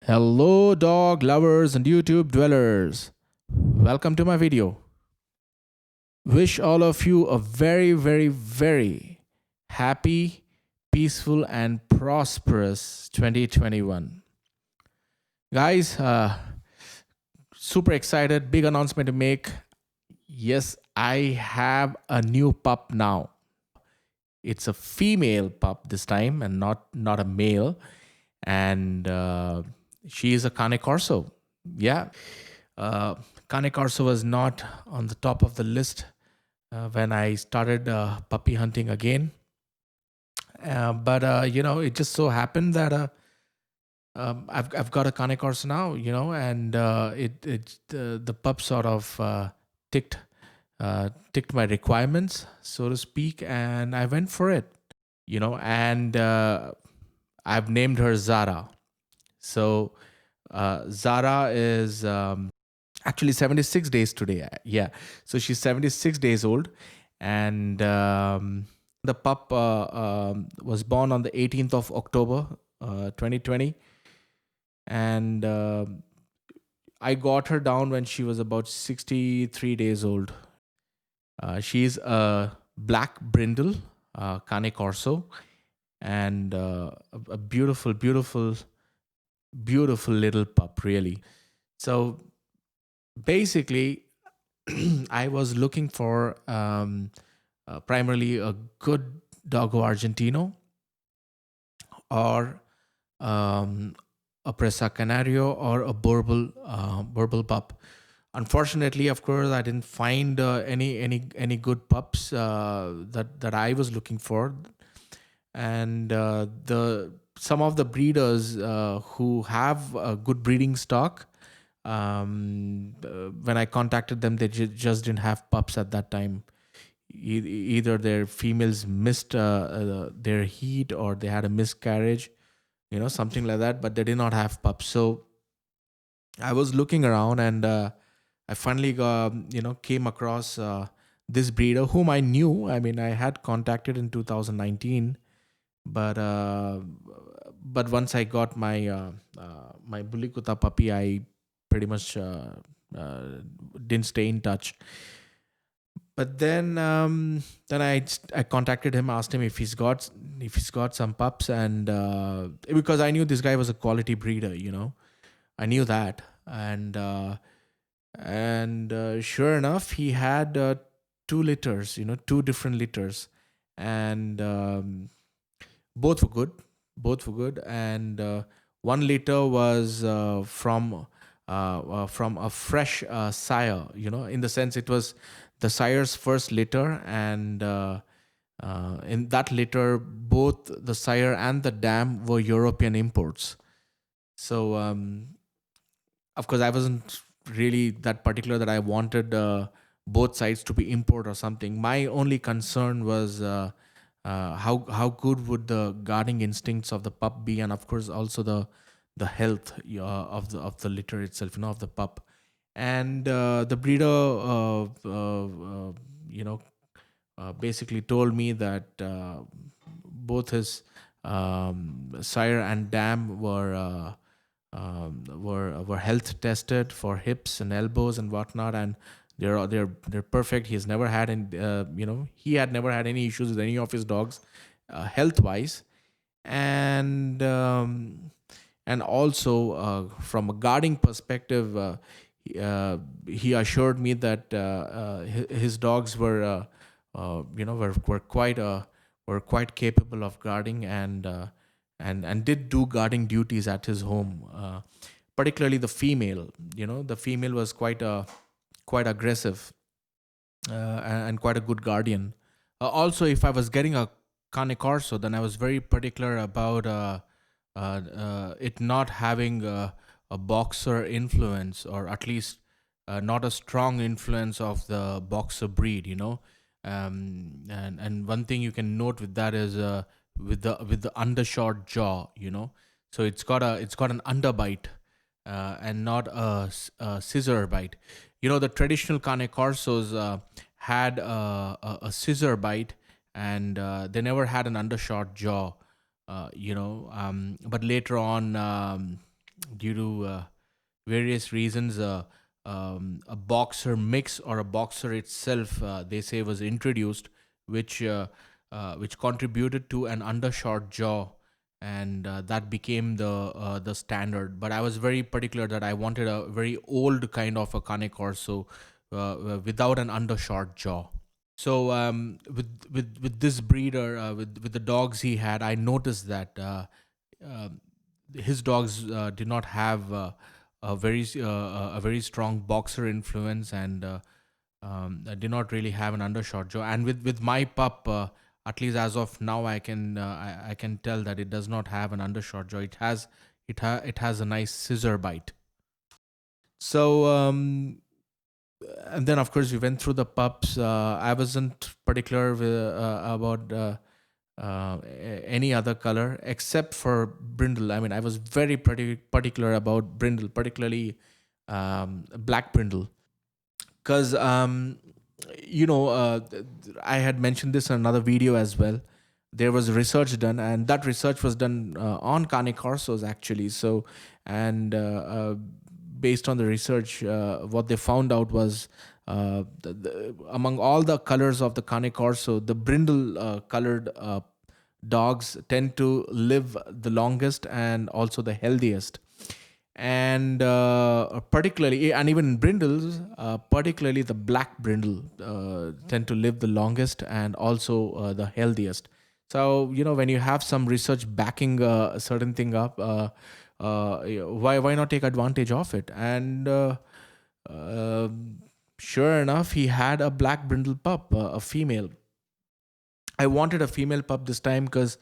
Hello, dog lovers and YouTube dwellers. Welcome to my video. Wish all of you a very, very, very happy, peaceful, and prosperous 2021. Guys, super excited. Big announcement to make. Yes, I have a new pup now. It's a female pup this time and not a male. And she is a Cane Corso. Yeah. Uh, Cane Corso was not on the top of the list when I started puppy hunting again. But it just so happened that I've got a Cane Corso now, and the pup sort of ticked my requirements, so to speak, and I went for it, and I've named her Zara. So Zara is actually 76 days today. Yeah. So she's 76 days old. And the pup was born on the 18th of October, 2020. And I got her down when she was about 63 days old. She's a black brindle, Cane Corso, and a beautiful, beautiful, beautiful little pup, really. So basically, I was looking for primarily a good Doggo Argentino or a Presa Canario or a Burble pup. Unfortunately, of course, I didn't find any good pups that I was looking for, and the some of the breeders who have a good breeding stock, when I contacted them, they just didn't have pups at that time. Either their females missed their heat, or they had a miscarriage, something like that. But they did not have pups. So I was looking around, and I finally came across this breeder whom I knew. I mean, I had contacted in 2019, but once I got my Bulikuta puppy, I pretty much uh, didn't stay in touch. But then I contacted him, asked him if he's got some pups, and because I knew this guy was a quality breeder, I knew that, and sure enough, he had two litters, two different litters, and both were good, and one liter was from a fresh sire, in the sense it was the sire's first litter, and in that litter, both the sire and the dam were European imports. So of course, I wasn't really that particular that I wanted both sides to be import or something. My only concern was how good would the guarding instincts of the pup be, and of course also the health of the litter itself, of the pup. And the breeder, basically told me that both his sire and dam were health tested for hips and elbows and whatnot, and they're perfect. He's never had any, he had never had any issues with any of his dogs, health wise, and also from a guarding perspective, he assured me that his dogs were quite capable of guarding, and did do guarding duties at his home. Particularly the female, the female was quite aggressive, and quite a good guardian. Also, if I was getting a Cane Corso, then I was very particular about it not having a boxer influence, or at least not a strong influence of the boxer breed. And one thing you can note with that is with the undershot jaw. So it's got an underbite, and not a scissor bite. The traditional Cane Corsos had a scissor bite, and they never had an undershot jaw. But later on, due to various reasons. A boxer mix or a boxer itself, they say, was introduced, which contributed to an undershot jaw, and that became the standard. But I was very particular that I wanted a very old kind of a Cane Corso, without an undershot jaw. So with this breeder, with the dogs he had, I noticed that um his dogs did not have a very strong boxer influence, and did not really have an undershot jaw. And with my pup, at least as of now, I can tell that it does not have an undershot jaw. It has a nice scissor bite. So and then of course we went through the pubs. I wasn't particular about any other color except for brindle. I mean, I was very pretty particular about brindle, particularly black brindle, because I had mentioned this in another video as well. There was research done, and that research was done on Cane Corsos actually. So, and based on the research, what they found out was among all the colors of the Cane Corso, the brindle colored dogs tend to live the longest and also the healthiest. And particularly, and even in brindles, particularly the black brindle tend to live the longest and also the healthiest. So when you have some research backing a certain thing up, why not take advantage of it? And uh, sure enough, he had a black brindle pup, a female. I wanted a female pup this time because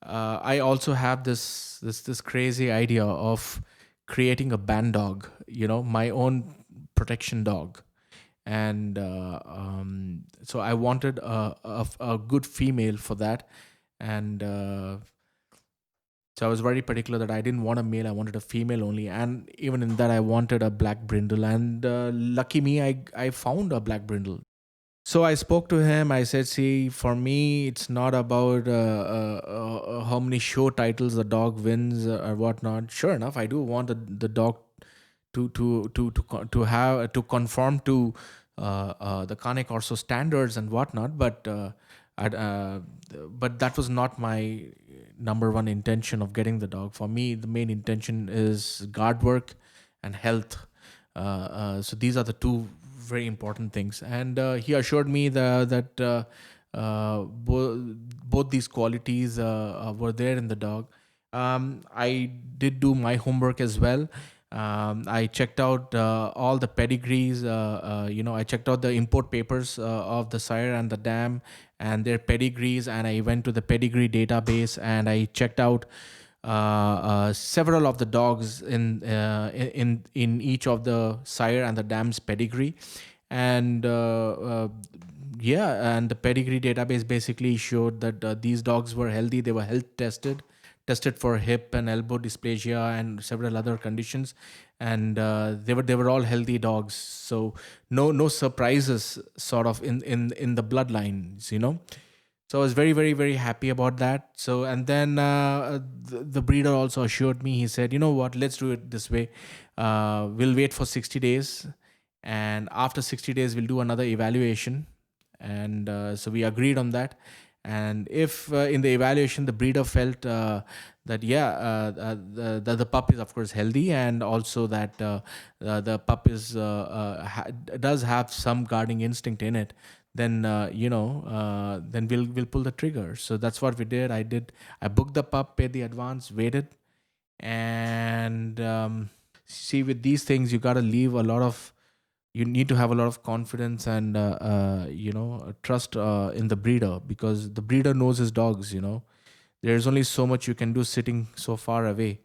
I also have this crazy idea of creating a band dog. My own protection dog, and so I wanted a good female for that, and so I was very particular that I didn't want a male; I wanted a female only, and even in that, I wanted a black brindle. And lucky me, I found a black brindle. So I spoke to him. I said, "See, for me, it's not about how many show titles the dog wins or whatnot. Sure enough, I do want the dog to have to conform to the Cane Corso standards and whatnot. I'd, uh, but that was not my number one intention of getting the dog. For me, the main intention is guard work and health. So these are the two very important things. And he assured me that both these qualities were there in the dog. I did do my homework as well. I checked out all the pedigrees. I checked out the import papers of the sire and the dam and their pedigrees, and I went to the pedigree database and I checked out several of the dogs in each of the sire and the dam's pedigree, and yeah, and the pedigree database basically showed that these dogs were healthy. They were health tested for hip and elbow dysplasia and several other conditions, and they were all healthy dogs. So no surprises sort of in the bloodlines. So I was very, very, very happy about that. So, and then the breeder also assured me. He said, "You know what? Let's do it this way. We'll wait for 60 days, and after 60 days, we'll do another evaluation." And so we agreed on that. And if in the evaluation the breeder felt that yeah, the pup is of course healthy, and also that the pup does have some guarding instinct in it, then then we'll pull the trigger. So that's what we did. I booked the pup, paid the advance, waited, and see, with these things you got to leave a lot of you need to have a lot of confidence and trust in the breeder, because the breeder knows his dogs. There's only so much you can do sitting so far away.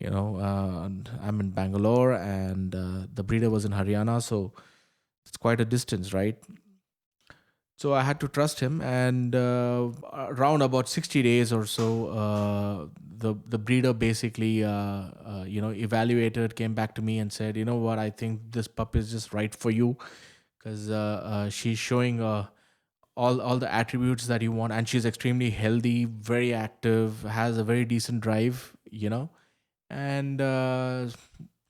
And I'm in Bangalore, and the breeder was in Haryana, so it's quite a distance, right? So I had to trust him, and around about 60 days or so, the breeder basically evaluated, came back to me and said, "You know what? I think this pup is just right for you, because she's showing all the attributes that you want, and she's extremely healthy, very active, has a very decent drive, And then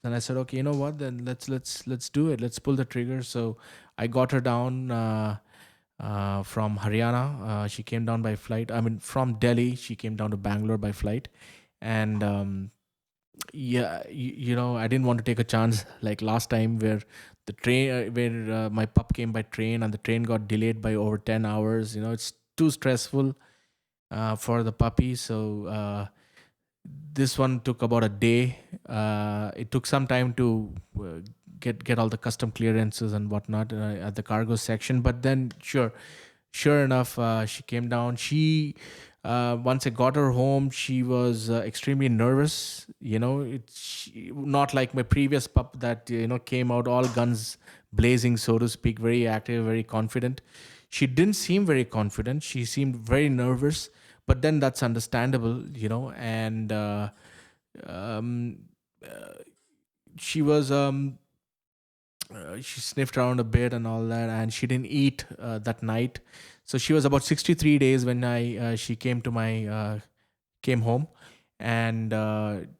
I said, okay, you know what? Then let's do it. Let's pull the trigger. So I got her down from Haryana. She came down by flight. I mean, from Delhi, she came down to Bangalore by flight. And yeah, I didn't want to take a chance like last time where where my pup came by train and the train got delayed by over 10 hours. It's too stressful for the puppy. So this one took about a day. It took some time to get all the custom clearances and whatnot at the cargo section. But then, sure enough, she came down. She Once I got her home, she was extremely nervous. Not like my previous pup that came out all guns blazing, so to speak, very active, very confident. She didn't seem very confident. She seemed very nervous, but then that's understandable. And um, uh, she was she sniffed around a bit and all that, and she didn't eat that night. So she was about 63 days when I she came home. And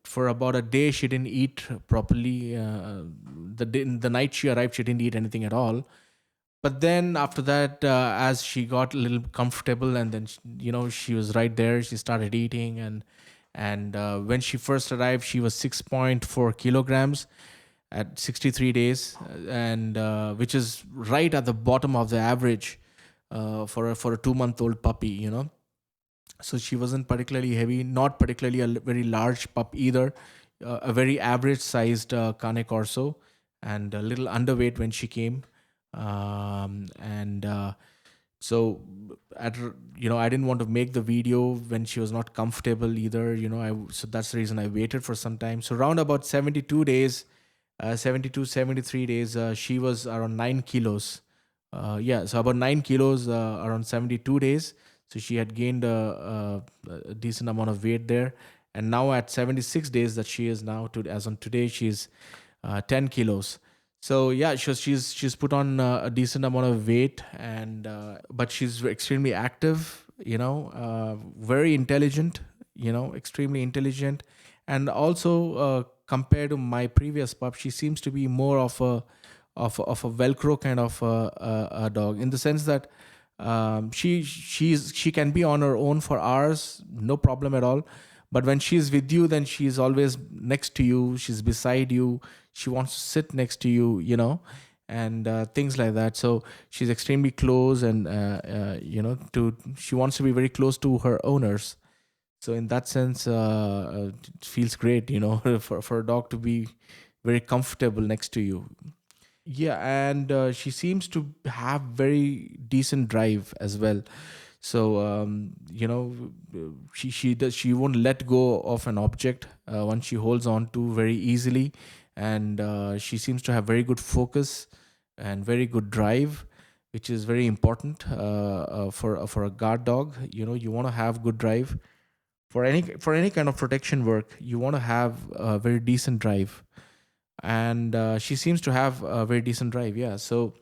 for about a day she didn't eat properly. The night she arrived, she didn't eat anything at all. But then after that, as she got a little comfortable, and then she was right there, she started eating. And when she first arrived, she was 6.4 kilograms at 63 days, and which is right at the bottom of the average for a 2-month old puppy. So she wasn't particularly heavy, not particularly a very large pup either. A very average sized Cane Corso, and a little underweight when she came. And so I didn't want to make the video when she was not comfortable either. So that's the reason I waited for some time. So around about 72 days, 72 73 days, she was around 9 kilos. Yeah, so about 9 kilos around 72 days. So she had gained a decent amount of weight there. And now at 76 days that she is now, as on today, she's 10 kilos. So yeah, she's put on a decent amount of weight. And but she's extremely active, very intelligent, extremely intelligent. And also, compared to my previous pup, she seems to be more of a velcro kind of a dog, in the sense that she can be on her own for hours, no problem at all. But when she's with you, then she's always next to you, she's beside you, she wants to sit next to you, and things like that. So she's extremely close, and to she wants to be very close to her owners. So in that sense, it feels great, for a dog to be very comfortable next to you. Yeah, and she seems to have very decent drive as well. So she won't let go of an object once she holds on to very easily. And she seems to have very good focus and very good drive, which is very important for a guard dog. You want to have good drive for any kind of protection work. You want to have a very decent drive. And she seems to have a very decent drive. Yeah. So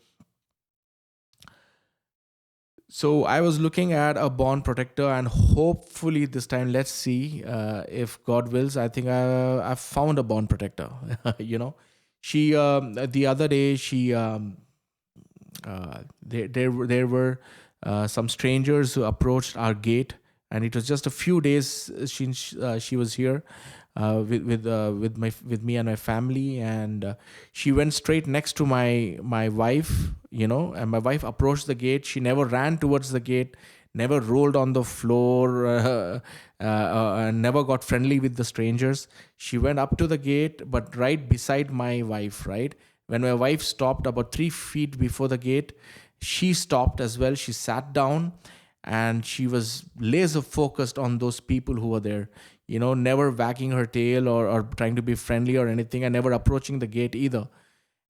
I was looking at a bond protector, and hopefully this time, let's see, if God wills, I think I found a bond protector. She the other day, she there were some strangers who approached our gate, and it was just a few days she was here with me and my family. And she went straight next to my wife, and my wife approached the gate. She never ran towards the gate, never rolled on the floor, and never got friendly with the strangers. She went up to the gate, but right beside my wife, right when my wife stopped about 3 feet before the gate, she stopped as well. She sat down, and she was laser focused on those people who were there, never wagging her tail, or trying to be friendly or anything, and never approaching the gate either.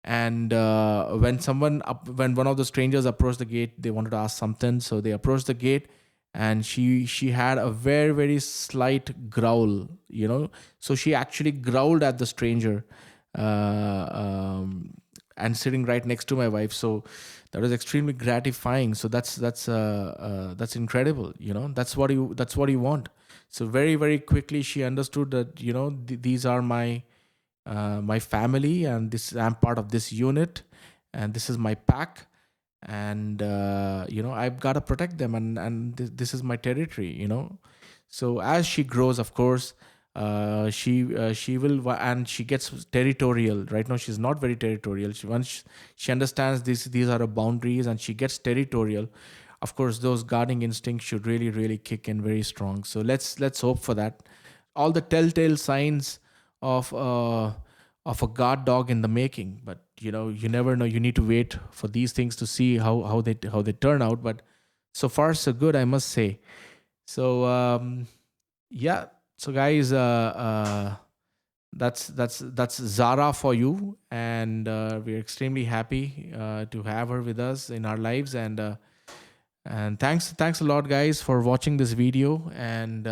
And when one of the strangers approached the gate, they wanted to ask something, so they approached the gate. And she had a very, very slight growl, so she actually growled at the stranger, uh, um, and sitting right next to my wife. So that was extremely gratifying. So that's incredible. That's what you want. So very very quickly she understood that, these are my family, and this I'm part of this unit, and this is my pack, and I've got to protect them, and this is my territory. So as she grows, of course, she will and she gets territorial. Right now she's not very territorial. Once she understands these are the boundaries, and she gets territorial, of course those guarding instincts should really really kick in very strong. So let's hope for that. All the telltale signs of a guard dog in the making, but you never know. You need to wait for these things to see how they turn out. But so far so good, I must say. So yeah. So guys, that's Zara for you, and we're extremely happy to have her with us in our lives. And thanks a lot, guys, for watching this video. And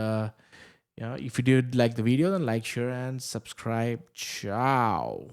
if you did like the video, then like, share, and subscribe. Ciao.